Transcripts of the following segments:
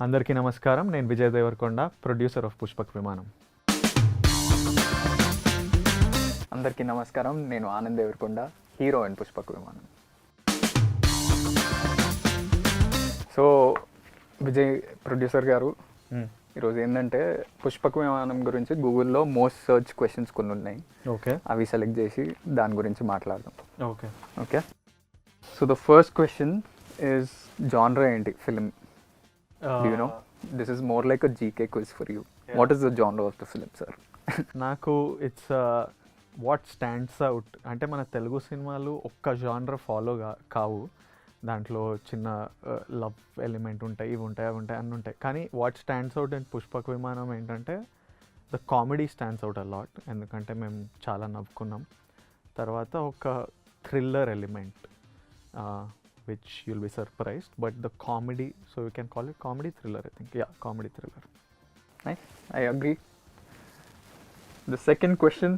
అందరికీ నమస్కారం. నేను విజయ్ దేవరకొండ, ప్రొడ్యూసర్ ఆఫ్ పుష్పక్ విమానం. అందరికీ నమస్కారం. నేను ఆనంద్ దేవరకొండ, హీరో అండ్ పుష్పక్ విమానం. సో విజయ్ ప్రొడ్యూసర్ గారు, ఈరోజు ఏంటంటే పుష్పక్ విమానం గురించి గూగుల్లో మోస్ట్ సర్చ్ క్వశ్చన్స్ కొన్ని ఉన్నాయి. ఓకే, అవి సెలెక్ట్ చేసి దాని గురించి మాట్లాడదాం. Okay okay. So the first question is genre ఏంటి film? Do you know? This is more like a GK quiz for you. Yeah. What is the genre of the film, sir? నాకు it's what stands out అంటే మన తెలుగు సినిమాలు ఒక్క genre follow కావు. దాంట్లో చిన్న love element ఉంటాయి, ఇవి ఉంటాయి, అవి ఉంటాయి, అన్నీ ఉంటాయి. కానీ what stands out and Pushpak Vimanam ఏంటంటే the comedy stands out a lot. ఎందుకంటే మేము చాలా నవ్వుకున్నాం. తర్వాత ఒక thriller element which you'll be surprised, but the comedy, so you can call it comedy thriller, I think. Yeah, comedy thriller. Nice, I agree. The second question,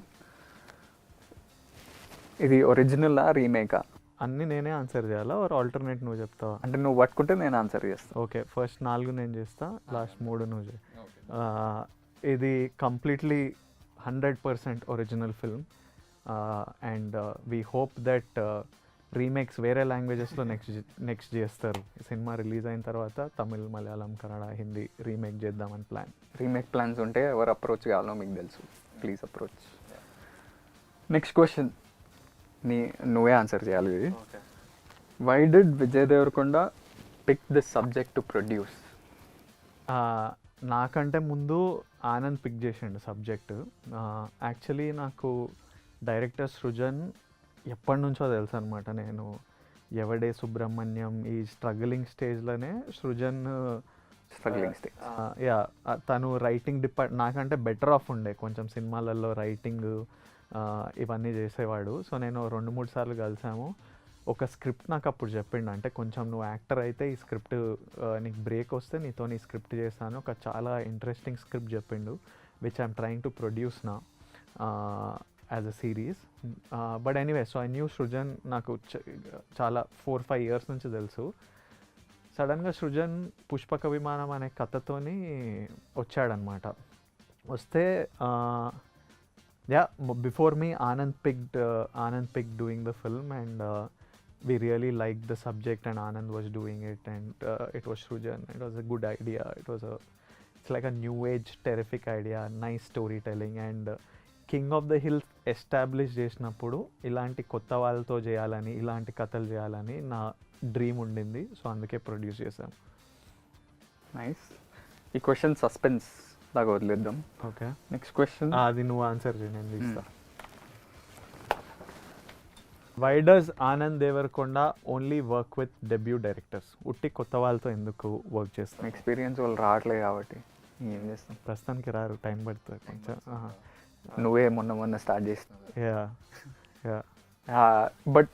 ఇది ఒరిజినలా రీమేకా? అన్నీ నేనే answer చేయాలా ఆర్ ఆల్టర్నేట్ నువ్వు చెప్తావా? అంటే నువ్వు పట్టుకుంటే నేను ఆన్సర్ చేస్తాను. ఓకే, ఫస్ట్ 4 నేను చేస్తా, లాస్ట్ 3 నువ్వు చేయి. ఇది completely 100% original film and we hope that remakes వేరే లాంగ్వేజెస్లో నెక్స్ట్ చేస్తారు. సినిమా రిలీజ్ అయిన తర్వాత తమిళ్, మలయాళం, కన్నడ, హిందీ రీమేక్ చేద్దామని ప్లాన్. రీమేక్ ప్లాన్స్ ఉంటే ఎవరు అప్రోచ్ కావాలో మీకు తెలుసు, ప్లీజ్ అప్రోచ్. నెక్స్ట్ క్వశ్చన్ నువ్వే ఆన్సర్ చేయాలి ఇది. Why did Vijay Deverakonda pick this subject to produce? నాకంటే ముందు ఆనంద్ పిక్ చేసిండు సబ్జెక్టు. యాక్చువల్లీ నాకు డైరెక్టర్ సృజన్ ఎప్పటి నుంచో తెలుసు అనమాట. నేను ఎవడే సుబ్రహ్మణ్యం ఈ స్ట్రగ్లింగ్ స్టేజ్లోనే సృజన్ స్ట్రగ్లింగ్ స్టేజ్, యా, తను రైటింగ్ నాకంటే బెటర్ ఆఫ్ ఉండే కొంచెం సినిమాలలో రైటింగ్ ఇవన్నీ చేసేవాడు. సో నేను 2-3 సార్లు కలిసాము. ఒక స్క్రిప్ట్ నాకు అప్పుడు చెప్పిండు, అంటే కొంచెం నువ్వు యాక్టర్ అయితే ఈ స్క్రిప్ట్ నీకు బ్రేక్ వస్తే నీతో నీ స్క్రిప్ట్ చేస్తాను. ఒక చాలా ఇంట్రెస్టింగ్ స్క్రిప్ట్ చెప్పిండు, which I'm trying to produce నా as a series. But anyway, so I knew Srujan. నాకు చాలా 4-5 ఇయర్స్ నుంచి తెలుసు. సడన్గా సృజన్ పుష్పక విమానం అనే కథతోని వచ్చాడనమాట. వస్తే yeah, before me Anand picked doing the film and we really liked the subject and Anand was doing it and it was Srujan. It was a good idea. It's like a new age terrific idea, nice storytelling and king of the hills establish చేసినప్పుడు ఇలాంటి కొత్త వాళ్ళతో చేయాలని, ఇలాంటి కథలు చేయాలని నా dream ఉండింది. సో అందుకే ప్రొడ్యూస్ చేశాను. నైస్. ఈ క్వశ్చన్ సస్పెన్స్ లాగా వదిలేద్దాం. ఓకే, నెక్స్ట్ క్వశ్చన్ అది నువ్వు ఆన్సర్ చేయి, నేను తీస్తా. Why does Anand Deverakonda only work with debut directors? ఉట్టి కొత్త వాళ్ళతో ఎందుకు వర్క్ చేస్తాం? ఎక్స్పీరియన్స్ వాళ్ళు రావట్లేదు కాబట్టి ఏం చేస్తాం. ప్రస్తుతానికి రారు, టైం పడుతుంది కొంచెం. నువ్వే మొన్న స్టార్ట్ చేసినావు. Yeah yeah, but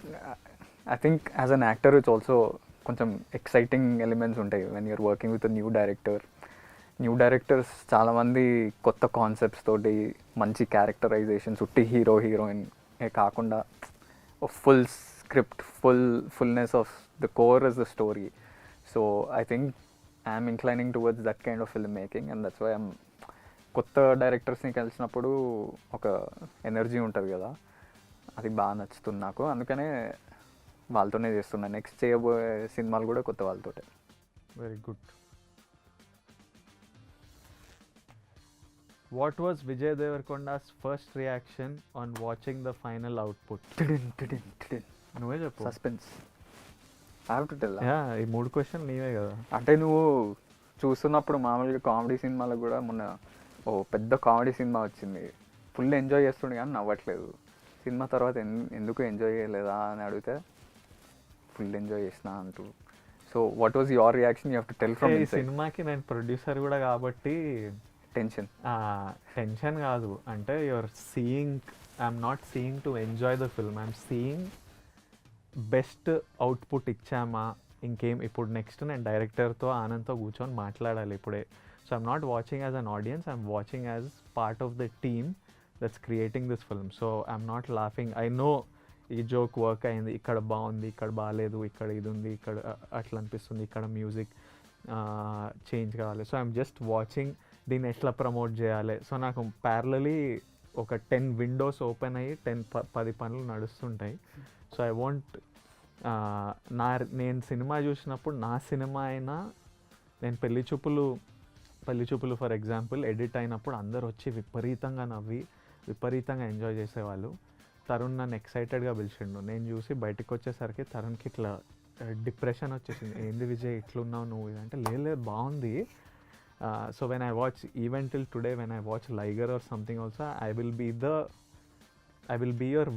I think as an actor it's also కొంచెం ఎక్సైటింగ్ ఎలిమెంట్స్ ఉంటాయి when you're working with new director. New directors చాలామంది కొత్త కాన్సెప్ట్స్ తోటి మంచి క్యారెక్టరైజేషన్స్, ఉట్టి హీరోయిన్ కాకుండా full script, fullness of the core is the story. So I think I'm inclining towards that kind of film making and that's why I'm. కొత్త డైరెక్టర్స్ని కలిసినప్పుడు ఒక ఎనర్జీ ఉంటుంది కదా, అది బాగా నచ్చుతుంది నాకు. అందుకనే వాళ్ళతోనే చేస్తున్నాను. నెక్స్ట్ చేయబోయే సినిమాలు కూడా కొత్త వాళ్ళతోటే. Very good. What was Vijay Deverakonda's first reaction on watching the final output? నువ్వే చెప్పు. Suspense. I have to tell. Yeah, ఈ 3 క్వశ్చన్ నీవే కదా. అంటే నువ్వు చూస్తున్నప్పుడు మామూలుగా కామెడీ సినిమాలకు కూడా మొన్న పెద్ద కామెడీ సినిమా వచ్చింది, ఫుల్ ఎంజాయ్ చేస్తుండే కానీ నవ్వట్లేదు. సినిమా తర్వాత ఎందుకు ఎంజాయ్ చేయలేదా అని అడిగితే ఫుల్ ఎంజాయ్ చేసిన అంటూ. So what was your reaction? You have to tell from. ఈ సినిమాకి నేను ప్రొడ్యూసర్ కూడా కాబట్టి టెన్షన్ కాదు. అంటే your seeing, I'm not seeing to enjoy the film, I'm seeing best output ఇచ్చామా, ఇంకేం. ఇప్పుడు నెక్స్ట్ నేను డైరెక్టర్తో ఆనంద్తో కూర్చొని మాట్లాడాలి ఇప్పుడే. So I'm not watching as an audience, I'm watching as part of the team that's creating this film. So I'm not laughing. I know ఈ joke work అయింది, ఇక్కడ బాగుంది, ఇక్కడ బాగాలేదు, ఇక్కడ ఇది ఉంది, ఇక్కడ అట్లా అనిపిస్తుంది, ఇక్కడ మ్యూజిక్. చేంజ్ కావాలి. సో ఐఎమ్ జస్ట్ వాచింగ్ దీన్ని ఎట్లా ప్రమోట్ చేయాలి. సో నాకు ప్యారలీ ఒక 10 విండోస్ ఓపెన్ అయ్యి 10 పనులు నడుస్తుంటాయి. సో ఐ వాంట్ నేను సినిమా చూసినప్పుడు నా సినిమా అయినా నేను పెళ్లి చూపులు ఫర్ ఎగ్జాంపుల్ ఎడిట్ అయినప్పుడు అందరు వచ్చి విపరీతంగా నవ్వి విపరీతంగా ఎంజాయ్ చేసేవాళ్ళు. తరుణ్ నన్ను ఎక్సైటెడ్గా పిలిచిండు. నేను చూసి బయటకు వచ్చేసరికి తరుణ్కి ఇట్లా డిప్రెషన్ వచ్చేసింది. ఏంది విజయ్ ఇట్లున్నావు నువ్వు అంటే లేదు బాగుంది. So when I watch even till today when I watch Liger or something also I will be your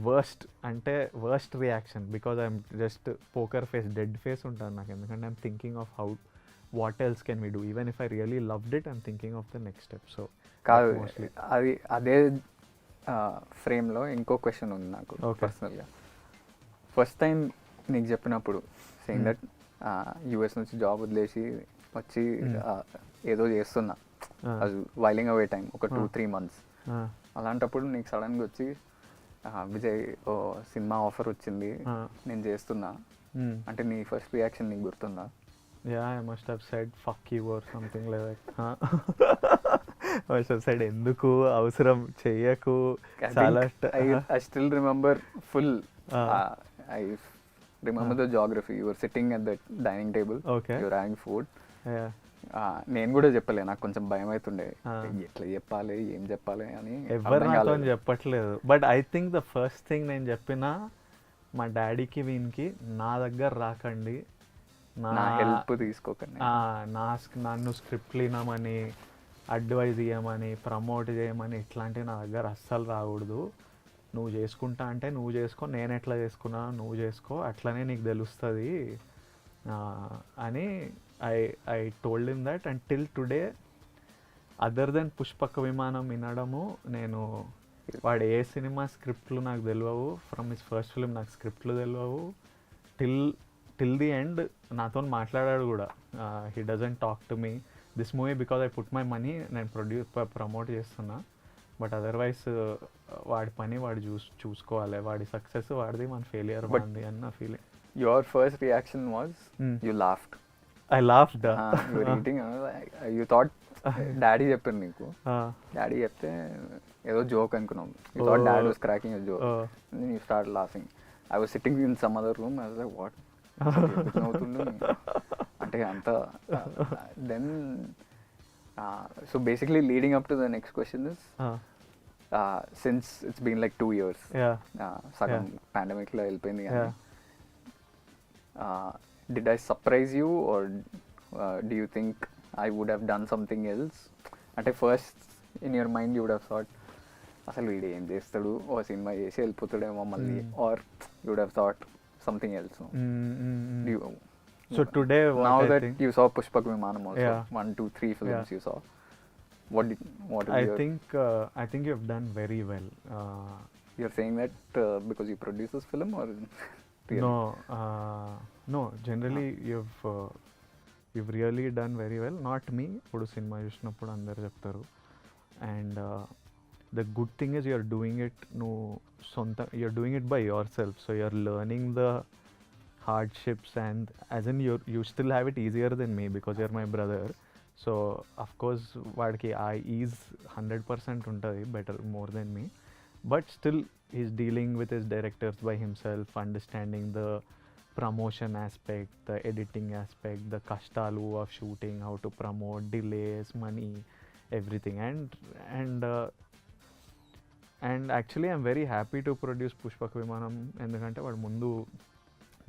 worst reaction because I'm just poker face dead face ఉంటాను నాకు. ఎందుకంటే I'm thinking of how what else can we do. Even if I really loved it I'm thinking of the next step. So కాదు అది అదే ఫ్రేమ్లో ఇంకో question ఉంది నాకు పర్సనల్గా. ఫస్ట్ టైం నీకు చెప్పినప్పుడు సేయింగ్ దట్ యూఎస్ నుంచి జాబ్ వదిలేసి వచ్చి ఏదో చేస్తున్నా, అది వైలింగ్ అవే టైం ఒక 2-3 months. అలాంటప్పుడు నీకు సడన్గా వచ్చి విజయ్ ఓ సినిమా ఆఫర్ వచ్చింది నేను చేస్తున్నా అంటే నీ ఫస్ట్ రియాక్షన్ నీకు గుర్తుందా? Yeah, I must have said fuck you or something like that. I must have said ఎందుకు అవసరం చెయ్యకు. చాలా I still remember full. I remember the geography. You were sitting at the dining table. Okay. You were having food. Yeah. నేను కూడా చెప్పలే, నాకు కొంచెం భయం అవుతుండే ఎట్లా చెప్పాలి ఏం చెప్పాలి అని. ఎవరు నాతో చెప్పట్లేదు. But I think the first thing నేను చెప్పిన మా డాడీకి వీనికి నా దగ్గర రాకండి, నా హెల్ప్ తీసుకోకండి, నన్ను స్క్రిప్ట్లు వినమని అడ్వైజ్ ఇవ్వమని ప్రమోట్ చేయమని ఇట్లాంటివి నా దగ్గర అస్సలు రాకూడదు. నువ్వు చేసుకుంటా అంటే నువ్వు చేసుకో, నేను ఎట్లా చేసుకున్నా నువ్వు చేసుకో, అట్లనే నీకు తెలుస్తుంది అని I told him that. And till today other than Pushpaka Vimanam వినడము, నేను వాడు ఏ సినిమా స్క్రిప్ట్లు నాకు తెలియవు, ఫ్రమ్ హిస్ ఫస్ట్ ఫిలిం నాకు స్క్రిప్ట్లు తెలియవు. టిల్ ది ఎండ్ నాతో మాట్లాడాడు కూడా. He doesn't talk to me this movie because I put my money, నేను ప్రమోట్ చేస్తున్నా. బట్ అదర్వైజ్ వాడి పని వాడు చూసుకోవాలి, వాడి సక్సెస్ వాడిది, మన ఫెయిలియర్ వాడిది అన్న feeling. Your first reaction was you laughed. I laughed. You were eating, you thought daddy చెప్పారు నీకు, డాడీ చెప్తే ఏదో జోక్ అనుకున్నాం. You thought dad was cracking a joke. And then you started laughing. I was sitting in some other room. I was like, what? నవ్వుతుండు అంటే అంత. Then so basically leading up to the next question is since it's been like 2 years, సగం pandemic లో వెళ్ళిపోయింది కానీ did I surprise you or do you think I would have done something else? అంటే first in your mind you would have thought అసలు వీడు ఏం చేస్తాడు, ఓ సినిమా చేసి వెళ్ళిపోతాడేమో మళ్ళీ, or you would have thought something else? So today now that you saw Pushpak Vimanam also, 1, 2, 3 films you saw, what I think you have done very well. You're saying that because you produced this film or really? No, generally you've really done very well. Not me, ఇప్పుడు cinema చూసినప్పుడు అందరు చెప్తారు. And the good thing is you're doing it you're doing it by yourself, so you're learning the hardships, and as in you still have it easier than me because you're my brother. So of course వాడికి ఆ is 100% ఉంటుంది, better more than me, but still he's dealing with his directors by himself, understanding the promotion aspect, the editing aspect, the kashtalu of shooting, how to promote, delays, money, everything. And actually I'm very happy to produce Pushpak Vimanam ఎందుకంటే వాడు ముందు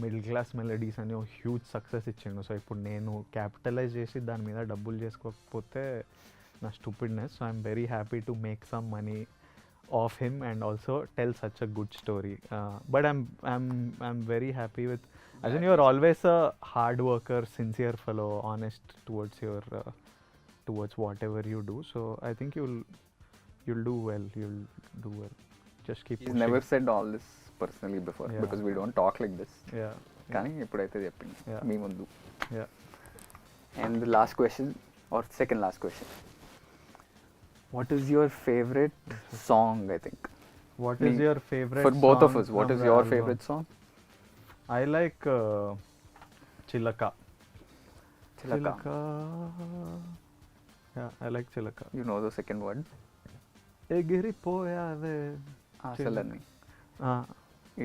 middle class melodies అని ఒక huge success ఇచ్చిండు. So ఇప్పుడు నేను capitalise చేసి దాని మీద డబ్బులు చేసుకోకపోతే నా stupidness. So I'm very happy to make some money of him and also tell such a good story. But I'm very happy with, as in you're always a hard worker, sincere fellow, honest towards your towards whatever you do. So I think you'll do well. Just keep pushing. He's never said all this personally before, because we don't talk like this. కానీ ఇప్పుడైతే చెప్పింది మీ ముందు. And the last question or second last question, what is your favorite song? I think what is your favorite for both song of us, what is your favorite song? I like Chilaka. చిలక I like చిలక. You know the second word? ఎగిరిపోయావే అసలని.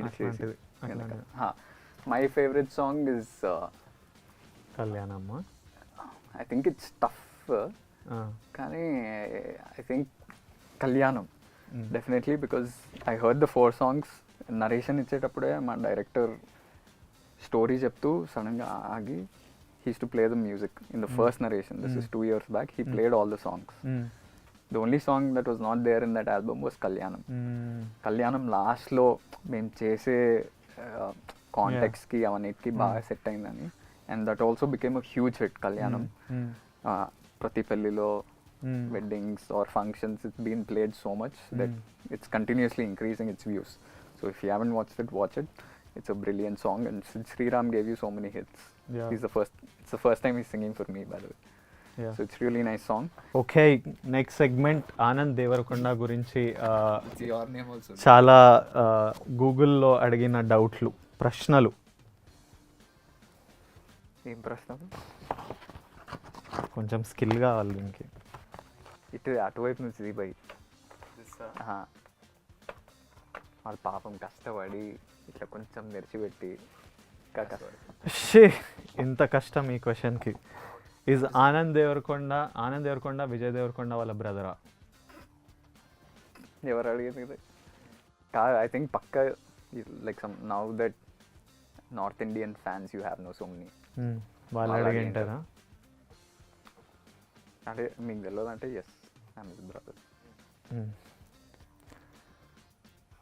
అట్లాంటిది అట్లాంటిది. My favorite song is, Kalyanamma. I think it's tough, కానీ I think Kalyanam. Definitely, because I heard the 4 songs. Narration ఇచ్చేటప్పుడే మా director story చెప్తూ సడన్గా ఆగి he used to play the music in the first narration. This is 2 years back. He played all the songs. The only song that was not there in that album was Kalyanam. Kalyanam లాస్ట్లో మేము చేసే కాంటెక్స్కి అవన్నిటికి బాగా set అయిందని, and that also became a huge hit. కళ్యాణం ప్రతి పెళ్ళిలో, weddings or functions, it's been played so much that it's continuously increasing its views. So if you haven't watched it, watch it. It's a brilliant song, and Sid Sriram gave you so many hits. It's the first time he's singing for me, by the way. Yeah. So it's really nice song. Okay, next segment Anand Deverakonda గురించి It's your name also. చాలా గూగుల్లో అడిగిన డౌట్లు, ప్రశ్నలు. ఏం ప్రశ్న? కొంచెం skill కావాలి దీనికి. ఇటు అటువైపు నుంచి దిగిపోయి This, వాళ్ళ పాపం కష్టపడి ఇట్లా కొంచెం తెరిచిపెట్టి షే, ఇంత కష్టం ఈ క్వశ్చన్కి. ఈజ్ ఆనంద్ దేవరకొండ విజయ్ దేవరకొండ వాళ్ళ బ్రదరా? ఎవరు అడిగేది ఇది? కాదు, ఐ థింక్ పక్క like some now that north Indian fans you have no so many. వాళ్ళు అడిగింటారా? అంటే మీకు తెలియదు అంటే yes, I'm his brother.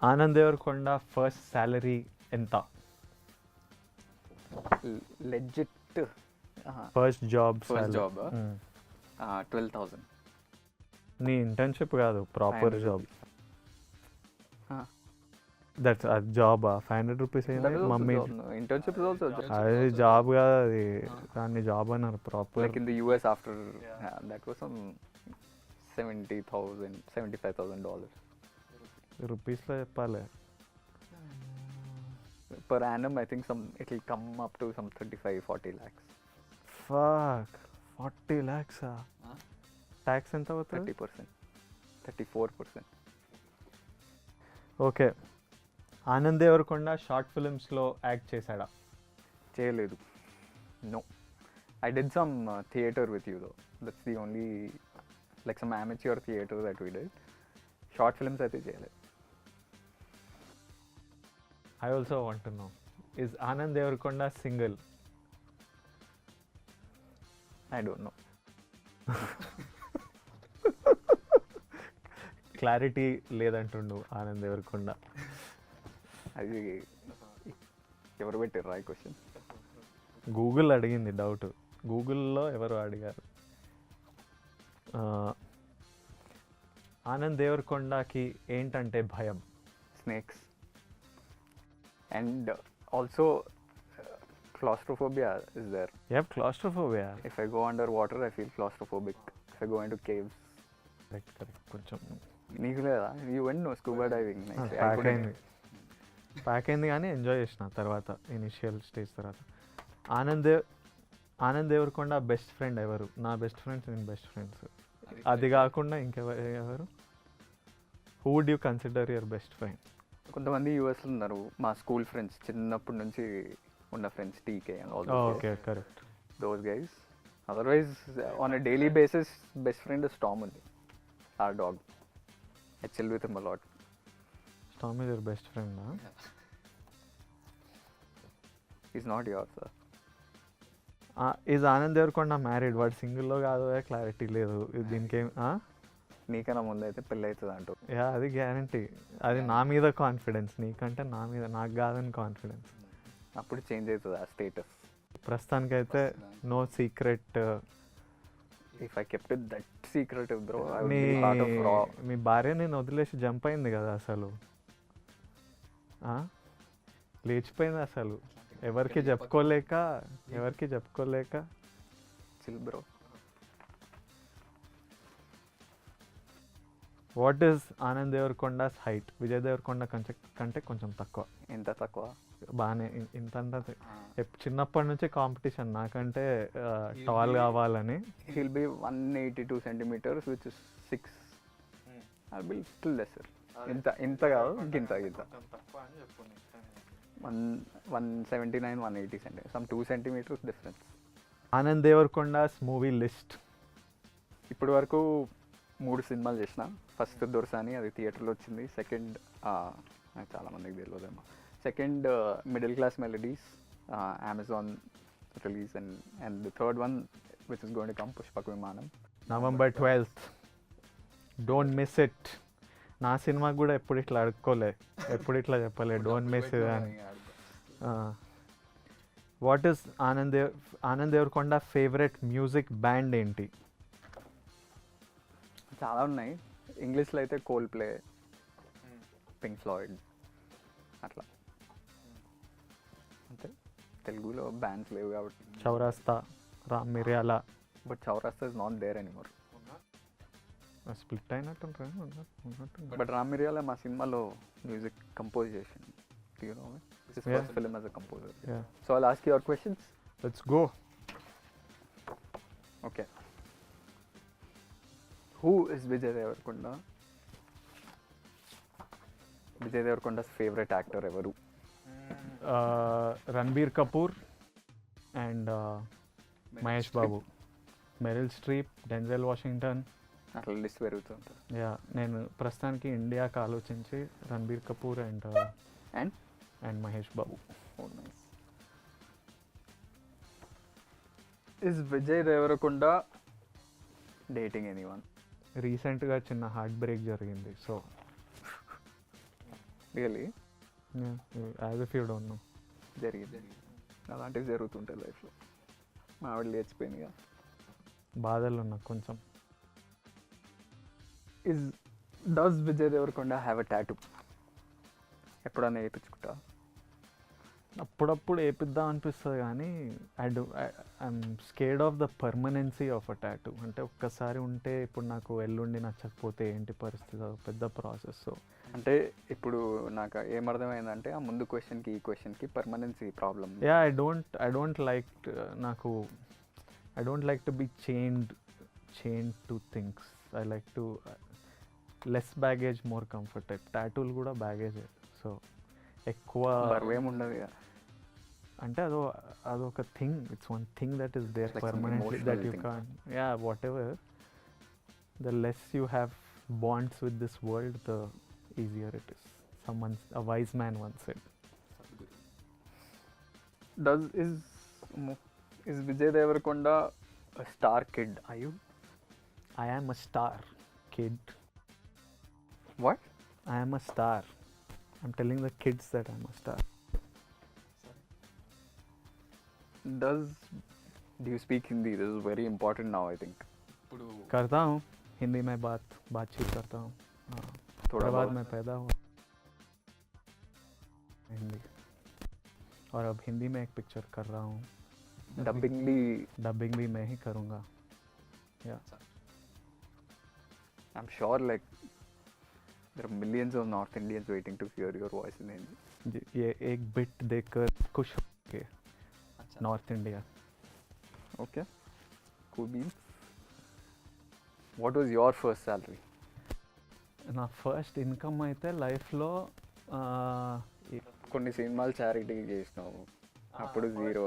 Anand Deverakonda first salary ఎంత? Legit first job. 12,000. నీ ఇంటర్న్షిప్ కాదు, proper job. That's job. 500 rupees అయింది మమ్మీ. ఇంటర్న్షిప్ ఇస్ ఆల్సో అది జాబ్ కాదు, అది దాన్ని జాబ్ అన్నారు proper. Like in the US after that was some $70,000 $75,000 రూపీస్లో చెప్పాలి. per annum. I think it will come up to some 35-40 lakhs. Fuck, 40 lakhs. Tax ఎంత అవుతుంది? 30%, 34%. ఓకే, ఆనంద్ దేవరకొండ షార్ట్ ఫిల్మ్స్లో యాక్ట్ చేశాడా? చేయలేదు. No. I did some theatre with you though. That's the only, like some amateur theatre that we did. Short films అయితే చేయలేదు. I also want to know, is Anand Devarkonda single? I don't know. Clarity లేదంటుండు ఆనంద్ దేవరకొండ. అది ఎవరు పెట్టారు ఈ question? Google అడిగింది doubt. గూగుల్లో ఎవరు అడిగారు? ఆనంద్ దేవరకొండకి ఏంటంటే భయం? Snakes. And also claustrophobia is there. You have claustrophobia? If I go underwater, I feel claustrophobic. If I go into caves. Correct. కొంచెం నీకు లేదా? You went no scuba diving. Pack అయింది కానీ ఎంజాయ్ చేసిన తర్వాత, ఇనిషియల్ స్టేజ్ తర్వాత. Anand Devarakonda best friend ఎవరు? నా బెస్ట్ ఫ్రెండ్స్, నేను బెస్ట్ ఫ్రెండ్స్. అది కాకుండా ఇంకెవరు? Who would you consider your best friend? కొంతమంది యూఎస్లో ఉన్నారు, మా స్కూల్ ఫ్రెండ్స్, చిన్నప్పటి నుంచి ఉన్న friends, TK and all. Okay, correct. Those guys. Otherwise on a daily basis best friend Storm ఉంది, our dog. I chill with him a lot. Storm is your best friend, huh? He's not yours, sir. Is Anand Devarkonda married? వాడు సింగిల్లో కాదు, clarity లేదు దీనికి. నీకన్నా ముందు అయితే పెళ్ళి అవుతుంది అంటూ. యా, అది గ్యారంటీ. అది నా మీద కాన్ఫిడెన్స్, నీకంటే నా మీద, నాకు కాదని కాన్ఫిడెన్స్. అప్పుడు చేంజ్ అవుతుంది ఆ స్టేటస్. ప్రస్తుతానికైతే no secret. If I kept it that secretive, bro, I would be part of Raw. మీ భార్య నేను వదిలేసి జంప్ అయింది కదా అసలు, లేచిపోయింది అసలు, ఎవరికి చెప్పుకోలేక. Chill, bro. What is Anand Deverakonda's height? Vijay Deverakonda కంటే కొంచెం తక్కువ. ఎంత తక్కువ? బాగానే ఇంత చిన్నప్పటి నుంచి కాంపిటీషన్ నాకంటే టాల్ కావాలని. He'll be 182 centimeters, which is 6. I'll be still lesser. ఇంత కాదు, గింత 179, 180 centimeters. Some 2 centimeters difference. Anand Deverakonda's movie list. ఇప్పటి వరకు 3 సినిమాలు చేసిన. ఫస్ట్ దొరసాని, అది థియేటర్లో వచ్చింది. సెకండ్ నాకు చాలామందికి తెలియదేమో. Second middle class melodies, Amazon release. And the third one which is going to come, Pushpaka Vimanam, November 12th. Don't miss it. నా సినిమా కూడా ఎప్పుడు ఇట్లా అడుక్కోలే, ఎప్పుడు ఇట్లా చెప్పలే డోంట్ మిస్ ఇట్ అని. What is Anand Deverakonda favourite music band ఏంటి? చాలా ఉన్నాయి. ఇంగ్లీష్లో అయితే కోల్డ్ ప్లే, పింక్ ఫ్లాయిడ్, అట్లా. అంతే. తెలుగులో బ్యాండ్స్ లేవు కాబట్టి. Chowraasta, Ram Miriyala. But Chowraasta is not there anymore. Split అయినట్టు. బట్ రామ్ మిర్యాల మా సినిమాలో మ్యూజిక్ కంపోజ్ చేసింది. You know this is first film as a composer. So I'll ask your questions. Let's go. Okay. Who is Vijay Deverakonda? Vijay Deverakonda's favourite actor ఎవరు? Ranbir Kapoor and Mahesh Babu, Meryl Streep, Denzel Washington. అట్లా list పెరుగుతుంటారు. Yeah, నేను ప్రస్తుతానికి ఇండియాకి ఆలోచించి Ranbir Kapoor and and Mahesh Babu. Is Vijay Deverakonda dating anyone? రీసెంట్గా చిన్న heart break జరిగింది. So really? As if you don't know. జరిగింది. అలాంటివి జరుగుతుంటాయి లైఫ్లో. మా ఆవిడ లేచిపోయింది కదా. బాధలు ఉన్నా కొంచెం. Does Vijay Deverakonda have a tattoo? ఎప్పుడన్నా వేయించుకుంటా? అప్పుడప్పుడు వేపిద్దాం అనిపిస్తుంది కానీ I'm scared of the permanency of a tattoo. అంటే ఒక్కసారి ఉంటే ఇప్పుడు నాకు ఎల్లుండి నచ్చకపోతే ఏంటి పరిస్థితి? పెద్ద ప్రాసెస్. సో అంటే ఇప్పుడు నాకు ఏమర్థమైందంటే ఆ ముందు క్వశ్చన్కి ఈ క్వశ్చన్కి permanency problem. Yeah, I don't like నాకు I don't like to be chained to things. I like to less baggage, more comfort type. టాటూలు కూడా బ్యాగేజ్. సో ఎక్కువ ఏముండదు కదా. అంటే అదొక thing. It's one thing that is there permanently that you can. Yeah, whatever. The less you have bonds with this world, the easier it is. A wise man once said. Is Vijay Deverakonda a star kid? Are you? I am a star kid. What? I am a star. I'm telling the kids that I'm a star. Do you speak Hindi? This is very important now, I think. करता हूँ हिंदी में बातचीत करता हूँ. हैदराबाद में पैदा हुआ हिंदी, और अब हिंदी में एक पिक्चर कर रहा हूँ. डबिंग भी मैं ही करूँगा. या I'm sure like there are millions of North Indians waiting to hear your voice in Hindi. ये एक बिट देखकर खुश हो के. North India. Okay, cool beans. What was your first salary? నా ఫస్ట్ ఇన్కమ్ అయితే లైఫ్లో కొన్ని సినిమాలు చారిటీకి చేసినావు, అప్పుడు జీరో.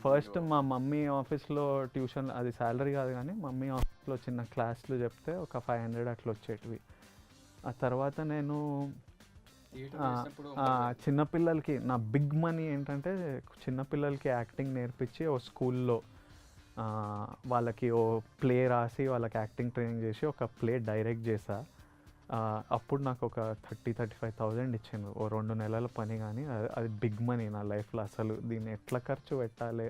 ఫస్ట్ మా మమ్మీ ఆఫీస్లో ట్యూషన్, అది శాలరీ కాదు కానీ మమ్మీ ఆఫీస్లో చిన్న క్లాసులు చెప్తే ఒక 500 అట్లా వచ్చేటివి. ఆ తర్వాత నేను చిన్నపిల్లలకి నా బిగ్ మనీ ఏంటంటే చిన్నపిల్లలకి యాక్టింగ్ నేర్పించి ఓ స్కూల్లో వాళ్ళకి ఓ ప్లే రాసి వాళ్ళకి యాక్టింగ్ ట్రైనింగ్ చేసి ఒక ప్లే డైరెక్ట్ చేశా. అప్పుడు నాకు ఒక 30,000-35,000 ఇచ్చిండు ఓ 2 నెలల పని. కానీ అది బిగ్ మనీ నా లైఫ్లో. అసలు దీన్ని ఎట్లా ఖర్చు పెట్టాలి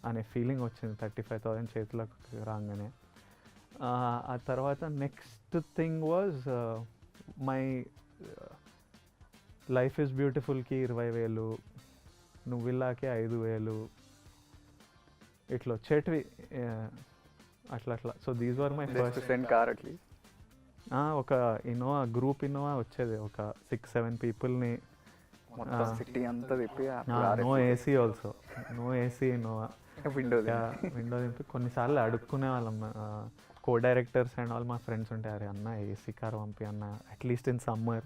అనే ఫీలింగ్ వచ్చింది 35,000 చేతులకు రాగానే. ఆ తర్వాత next thing was my life is బ్యూటిఫుల్కి 20,000, నువ్విల్లాకి 5,000 ఇట్లా వచ్చేటివి అట్లా. So these were my first. Car at least ఒక ఇన్నోవా గ్రూప్ ఇన్నోవా వచ్చేది, ఒక 6-7 పీపుల్ని. మొత్తం సిటీ అంతా తిప్పి no AC also, no AC Innova. Window window దింపి కొన్నిసార్లు అడుక్కునే వాళ్ళం, కో డైరెక్టర్స్ అండ్ ఆల్ మా ఫ్రెండ్స్ ఉంటే, అరే అన్న ఏసీ కార్ పంపి అన్న, అట్లీస్ట్ ఇన్ సమ్మర్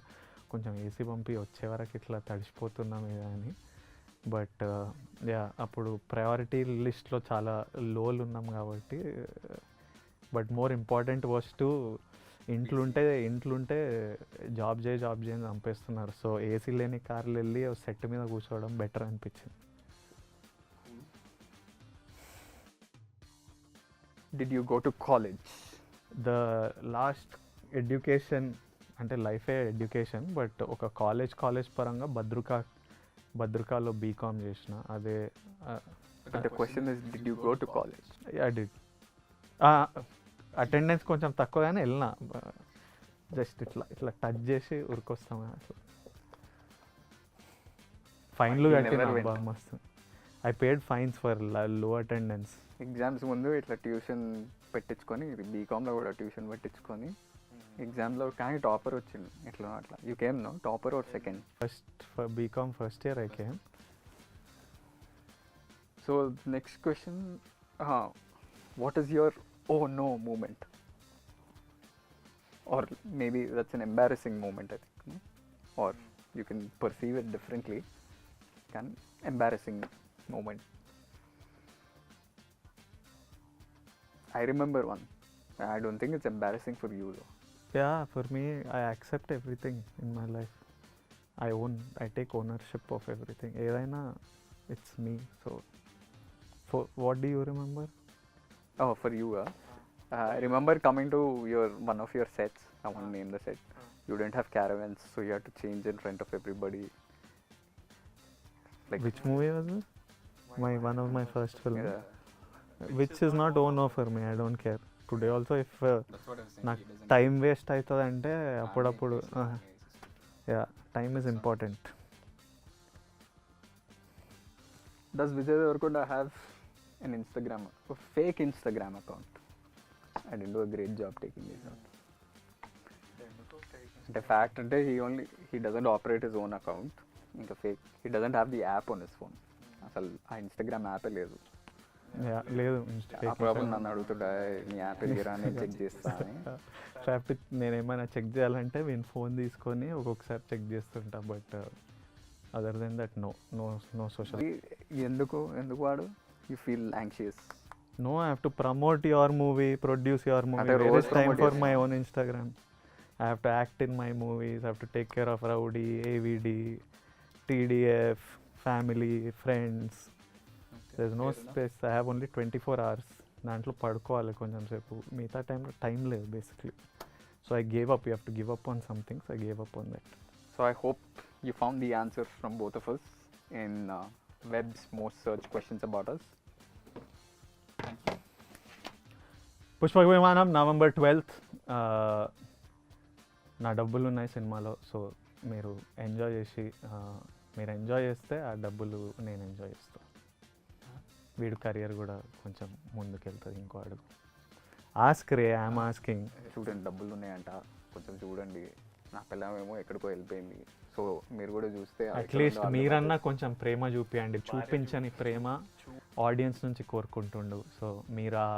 కొంచెం ఏసీ పంపి, వచ్చే వరకు ఇట్లా తడిసిపోతున్నాం ఇది అని. బట్ యా అప్పుడు ప్రయారిటీ లిస్ట్లో చాలా లోలు ఉన్నాం కాబట్టి. But more important was to ఇంట్లుంటే జాబ్ చేయని చంపేస్తున్నారు. సో ఏసీ లేని కార్లు వెళ్ళి సెట్ మీద కూర్చోవడం బెటర్ అనిపించింది. Did you go to college? The last education అంటే లైఫే ఎడ్యుకేషన్, బట్ ఒక కాలేజ్ పరంగా భద్రకాలో బీకామ్ చేసిన. అదే the question is did you go to college? Did. Attendance కొంచెం తక్కువగానే వెళ్ళిన, జస్ట్ ఇట్లా టచ్ చేసి ఉరికొస్తాం అట్లా. ఫైన్లు కట్టిన బాగా మస్తు. ఐ పేడ్ ఫైన్స్ ఫర్ లో అటెండెన్స్. ఎగ్జామ్స్ ముందు ఇట్లా ట్యూషన్ పెట్టించుకొని, బీకామ్లో కూడా ట్యూషన్ పెట్టించుకొని ఎగ్జామ్లో కానీ టాపర్ వచ్చింది ఎట్లా అట్లా. You came no topper or second? BCom first year I came. So next question, what is your oh no moment, or maybe that's an embarrassing moment, I think, no? Or you can perceive it differently. Can embarrassing moment? I remember one. I don't think it's embarrassing for you though. Yeah, for me, I accept everything in my life. I take ownership of everything. Edaina, it's me. So for what do you remember? Oh, for you, I remember coming to one of your sets. I won't name the set. You didn't have caravans, so you had to change in front of everybody. Like which movie was it? One of my first film. Yeah. Which is not no for me. I don't care. Today also, if That's what I was saying. నాకు He doesn't time waste అవుతుందంటే అప్పుడప్పుడు yeah time is important. Does Vijay Devarkonda have an Instagram, a fake Instagram account? I didn't do a great job taking this out. The fact that he doesn't operate his own account. Inka fake. He doesn't have the app on his phone. అసలు ఆ Instagram యాపే లేదు. లేదు అప్పుడప్పుడు నన్ను అడుగుతుంటా నీ app ఎదిగిరా నేను check చేస్తా అని. ట్రాఫిక్ నేను ఏమైనా చెక్ చేయాలంటే నేను ఫోన్ తీసుకొని ఒక్కొక్కసారి చెక్ చేస్తుంటా. But other than that no social. ఎందుకు వాడు? You feel anxious? No, I have to promote your movie, produce your movie. There is time for my own Instagram. I have to act in my movies. I have to take care of Rowdy, AVD, TDF, family, friends. There's no space. I have only 24 hours. దాంట్లో పడుకోవాలి కొంచెం సేపు, మిగతా టైంలో time లేదు basically. So I gave up. You have to give up on something. So I gave up on that. So I hope you found the answers from both of us in web's most searched questions about us. Pushpaka Vimanam November 12th. నా డబ్బులు ఉన్నాయి సినిమాలో. So మీరు enjoy చేస్తే ఆ డబ్బులు నేను enjoy చేస్తాను. వీడు కెరియర్ కూడా కొంచెం ముందుకెళ్తుంది ఇంకో అడుగు. Ask ray, I'm asking. చూడండి డబ్బులు ఉన్నాయంట, కొంచెం చూడండి. నా పిల్లమేమో ఎక్కడికో వెళ్ళిపోయింది. సో మీరు కూడా చూస్తే అట్లీస్ట్ మీరన్నా కొంచెం ప్రేమ చూపించండి. చూపించని ప్రేమ ఆడియన్స్ నుంచి కోరుకుంటుండు. సో మీరు ఆ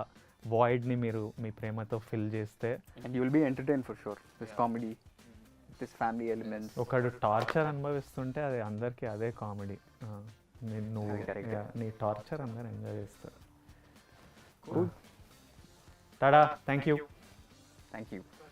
వాయిడ్ని మీరు మీ ప్రేమతో ఫిల్ చేస్తే and you will be entertain for sure. This comedy, this family elements. ఒకడు టార్చర్ అనుభవిస్తుంటే అది అందరికీ అదే కామెడీ. నువ్వు నీ టార్చర్ అందరూ ఎంజాయ్ చేస్తారు. Tada, thank you.